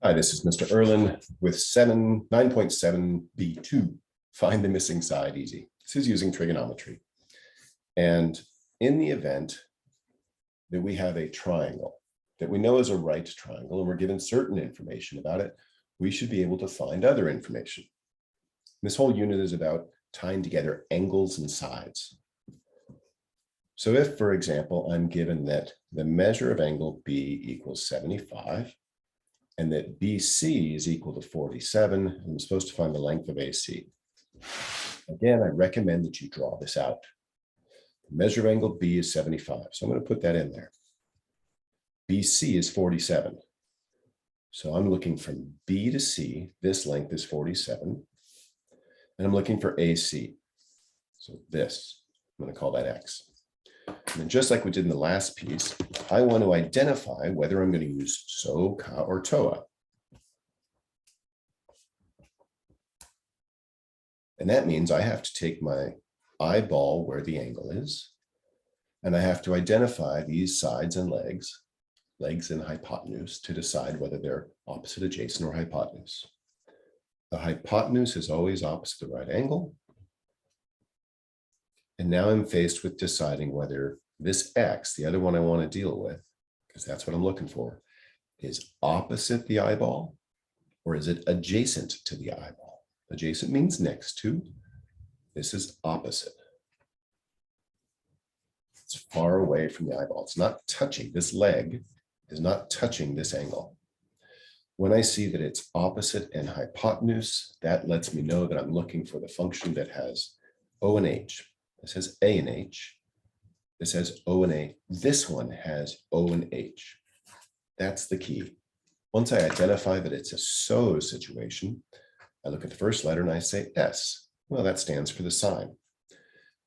Hi, this is Mr. Erlin with 9.7b2. Find the missing side easy. This is using trigonometry. And in the event that we have a triangle that we know is a right triangle and we're given certain information about it, we should be able to find other information. This whole unit is about tying together angles and sides. So if, for example, I'm given that the measure of angle B equals 75, and that BC is equal to 47, and I'm supposed to find the length of AC. Again, I recommend that you draw this out. The measure of angle B is 75, so I'm going to put that in there. BC is 47. So I'm looking from B to C, this length is 47, and I'm looking for AC. So this, I'm going to call that X. And then just like we did in the last piece, I want to identify whether I'm going to use SO, KA, or TOA. And that means I have to take my eyeball where the angle is, and I have to identify these sides and legs and hypotenuse to decide whether they're opposite, adjacent, or hypotenuse. The hypotenuse is always opposite the right angle. And now I'm faced with deciding whether this X, the other one I want to deal with, because that's what I'm looking for, is opposite the eyeball or is it adjacent to the eyeball? Adjacent means next to. This is opposite. It's far away from the eyeball. It's not touching. This leg is not touching this angle. When I see that it's opposite and hypotenuse, that lets me know that I'm looking for the function that has O and H. This has A and H. This has O and A. This one has O and H. That's the key. Once I identify that it's a SO situation, I look at the first letter and I say S. Well, that stands for the sine.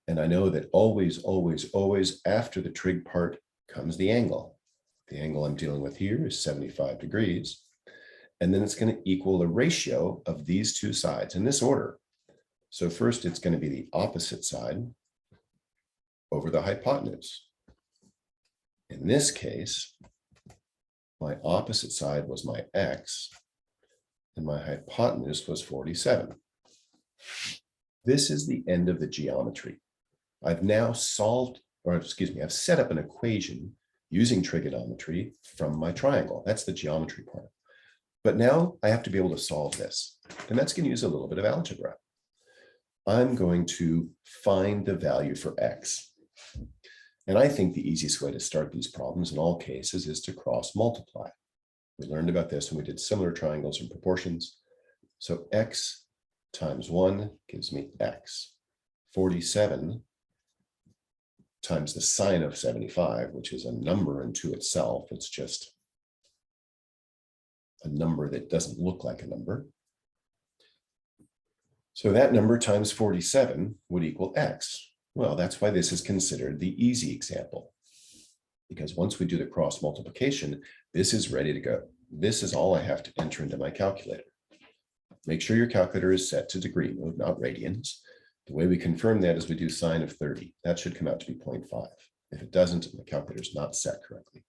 And I know that always, always, always after the trig part comes the angle. The angle I'm dealing with here is 75 degrees. And then it's going to equal the ratio of these two sides in this order. So first it's going to be the opposite side over the hypotenuse. In this case, my opposite side was my X, and my hypotenuse was 47. This is the end of the geometry. I've now solved, or excuse me, I've set up an equation using trigonometry from my triangle. That's the geometry part. But now I have to be able to solve this, and that's going to use a little bit of algebra. I'm going to find the value for X. And I think the easiest way to start these problems in all cases is to cross multiply. We learned about this when we did similar triangles and proportions. So X times 1 gives me X. 47 times the sine of 75, which is a number unto itself. It's just a number that doesn't look like a number. So that number times 47 would equal X. Well, that's why this is considered the easy example. Because once we do the cross multiplication, this is ready to go. This is all I have to enter into my calculator. Make sure your calculator is set to degree mode, not radians. The way we confirm that is we do sine of 30. That should come out to be 0.5. If it doesn't, my calculator is not set correctly.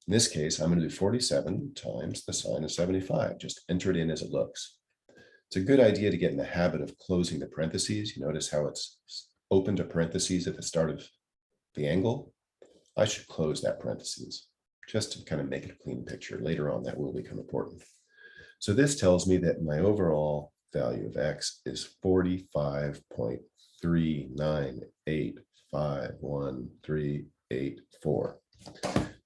In this case, I'm going to do 47 times the sine of 75. Just enter it in as it looks. It's a good idea to get in the habit of closing the parentheses. You notice how it's open to parentheses at the start of the angle. I should close that parentheses just to kind of make it a clean picture. Later on, that will become important. So this tells me that my overall value of X is 45.39851,384.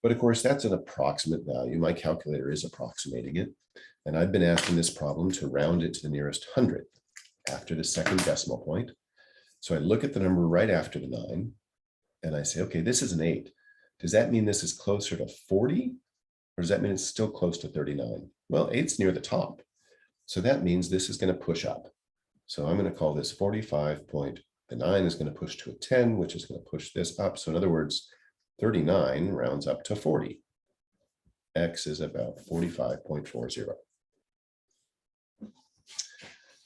But of course, that's an approximate value. My calculator is approximating it. And I've been asking this problem to round it to the nearest hundredth after the second decimal point. So I look at the number right after the 9, and I say, okay, this is an 8. Does that mean this is closer to 40? Or does that mean it's still close to 39? Well, 8's near the top. So that means this is going to push up. So I'm going to call this 45. The 9 is going to push to a 10, which is going to push this up. So in other words, 39 rounds up to 40. X is about 45.40.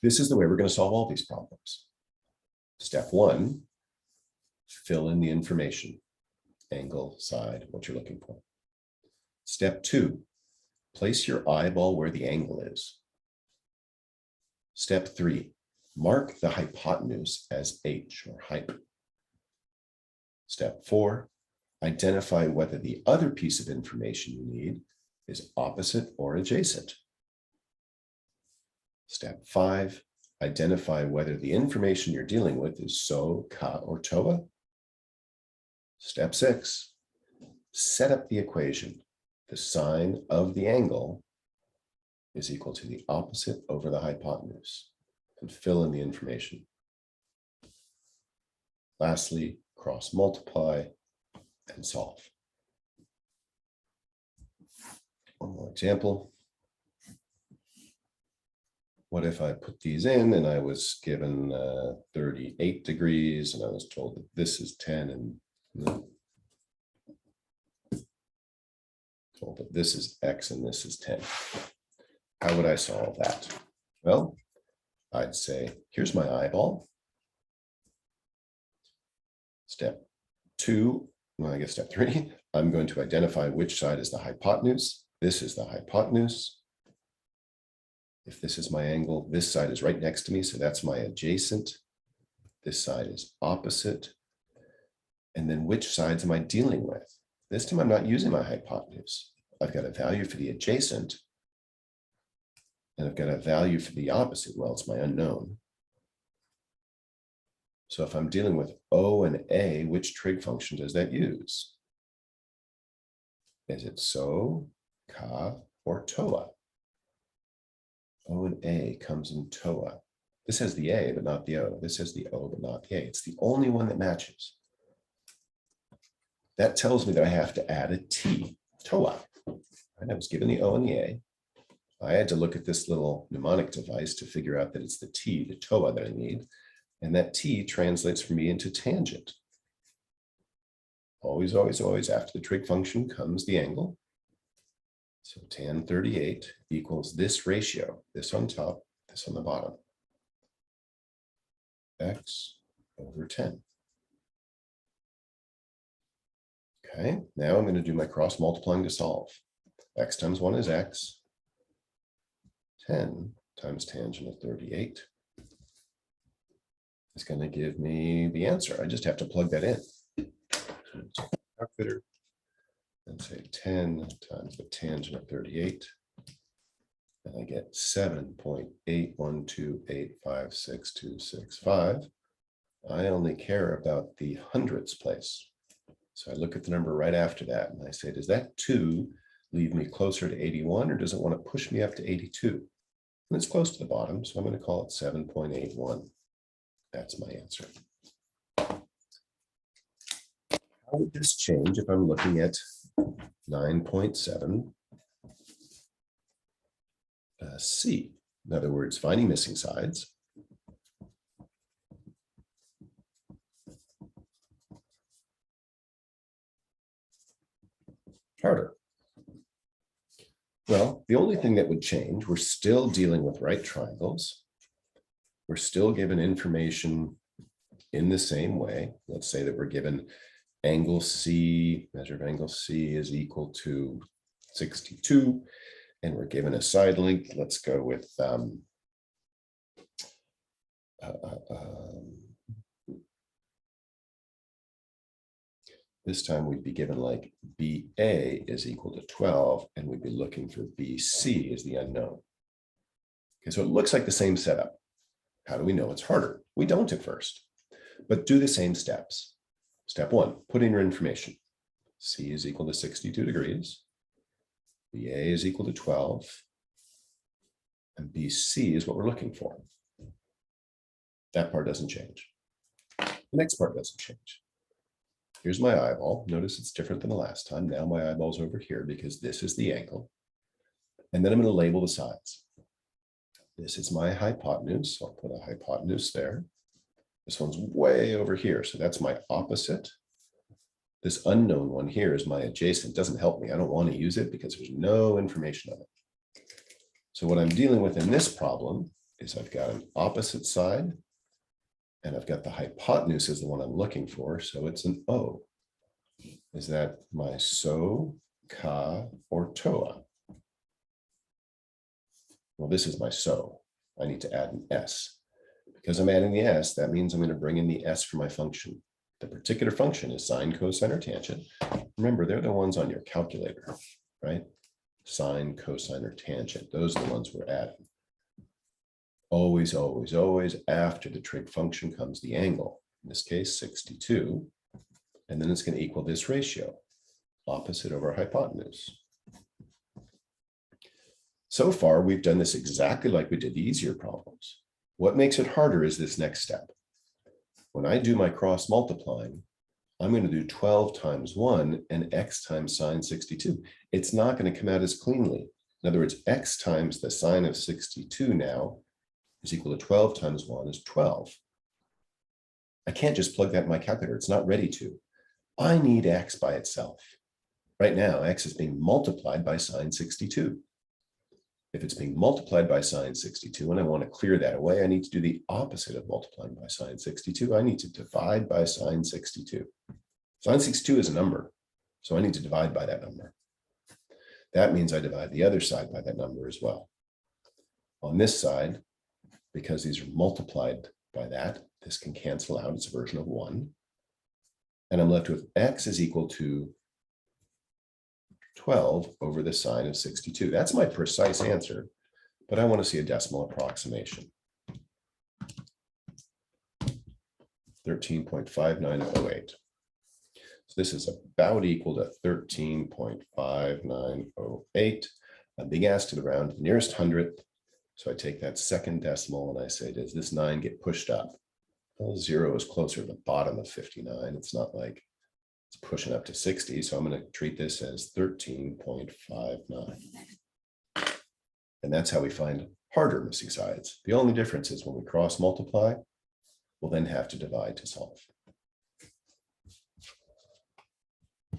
This is the way we're going to solve all these problems. Step 1, fill in the information, angle, side, what you're looking for. Step 2, Place your eyeball where the angle is. Step 3, mark the hypotenuse as h, or hype. Step 4, identify whether the other piece of information you need is opposite or adjacent. Step 5, identify whether the information you're dealing with is so, ka, or toa. Step 6, set up the equation. The sine of the angle is equal to the opposite over the hypotenuse, and fill in the information. Lastly, cross multiply and solve. One more example. What if I put these in and I was given 38 degrees and I was told that this is 10 and told that this is X and this is 10. How would I solve that? Well, I'd say, here's my eyeball. Step 2, well, I guess step 3, I'm going to identify which side is the hypotenuse. This is the hypotenuse. If this is my angle, this side is right next to me, so that's my adjacent. This side is opposite. And then which sides am I dealing with? This time I'm not using my hypotenuse. I've got a value for the adjacent, and I've got a value for the opposite. Well, it's my unknown. So if I'm dealing with O and A, which trig function does that use? Is it so, ka, or toa? O and A comes in toa. This has the A, but not the O. This has the O, but not the A. It's the only one that matches. That tells me that I have to add a T, toa. And I was given the O and the A. I had to look at this little mnemonic device to figure out that it's the T, the toa that I need. And that T translates for me into tangent. Always, always, always after the trig function comes the angle. So tan 38 equals this ratio, this on top, this on the bottom. X over 10. Okay, now I'm going to do my cross multiplying to solve. X times 1 is X. 10 times tangent of 38 is going to give me the answer. I just have to plug that in. Calculator and say 10 times the tangent of 38. And I get 7.812856265. I only care about the hundredths place. So I look at the number right after that and I say, does that 2 leave me closer to 81 or does it want to push me up to 82? And it's close to the bottom, so I'm going to call it 7.81. That's my answer. How would this change if I'm looking at 9.7 C? In other words, finding missing sides. Harder. Well, the only thing that would change, we're still dealing with right triangles. We're still given information in the same way. Let's say that we're given angle C, measure of angle C is equal to 62, and we're given a side length. Let's go with this time we'd be given like BA is equal to 12, and we'd be looking for BC as the unknown. Okay, so it looks like the same setup. How do we know it's harder? We don't at first, but do the same steps. Step 1, put in your information. C is equal to 62 degrees. BA is equal to 12. And BC is what we're looking for. That part doesn't change. The next part doesn't change. Here's my eyeball. Notice it's different than the last time. Now my eyeball's over here because this is the angle. And then I'm going to label the sides. This is my hypotenuse. So I'll put a hypotenuse there. This one's way over here. So that's my opposite. This unknown one here is my adjacent. It doesn't help me. I don't want to use it because there's no information on it. So what I'm dealing with in this problem is I've got an opposite side. And I've got the hypotenuse is the one I'm looking for. So it's an O. Is that my so, ka, or toa? Well, this is my so. I need to add an s. Because I'm adding the s, that means I'm going to bring in the s for my function. The particular function is sine, cosine, or tangent. Remember, they're the ones on your calculator, right? Sine, cosine, or tangent. Those are the ones we're adding. Always, always, always after the trig function comes the angle. In this case, 62. And then it's going to equal this ratio, opposite over hypotenuse. So far, we've done this exactly like we did the easier problems. What makes it harder is this next step. When I do my cross multiplying, I'm going to do 12 times 1 and x times sine 62. It's not going to come out as cleanly. In other words, x times the sine of 62 now is equal to 12 times 1 is 12. I can't just plug that in my calculator. It's not ready to. I need x by itself. Right now, x is being multiplied by sine 62. If it's being multiplied by sine 62 and I want to clear that away, I need to do the opposite of multiplying by sine 62. I need to divide by sine 62. Sine 62 is a number, so I need to divide by that number. That means I divide the other side by that number as well. On this side, because these are multiplied by that, this can cancel out. It's a version of 1. And I'm left with x is equal to 12 over the sine of 62. That's my precise answer, but I want to see a decimal approximation. 13.5908. So this is about equal to 13.5908. I'm being asked to round to the nearest hundredth. So I take that second decimal and I say, does this 9 get pushed up? Well, 0 is closer to the bottom of 59. It's not like it's pushing up to 60. So I'm going to treat this as 13.59. And that's how we find harder missing sides. The only difference is when we cross multiply, we'll then have to divide to solve.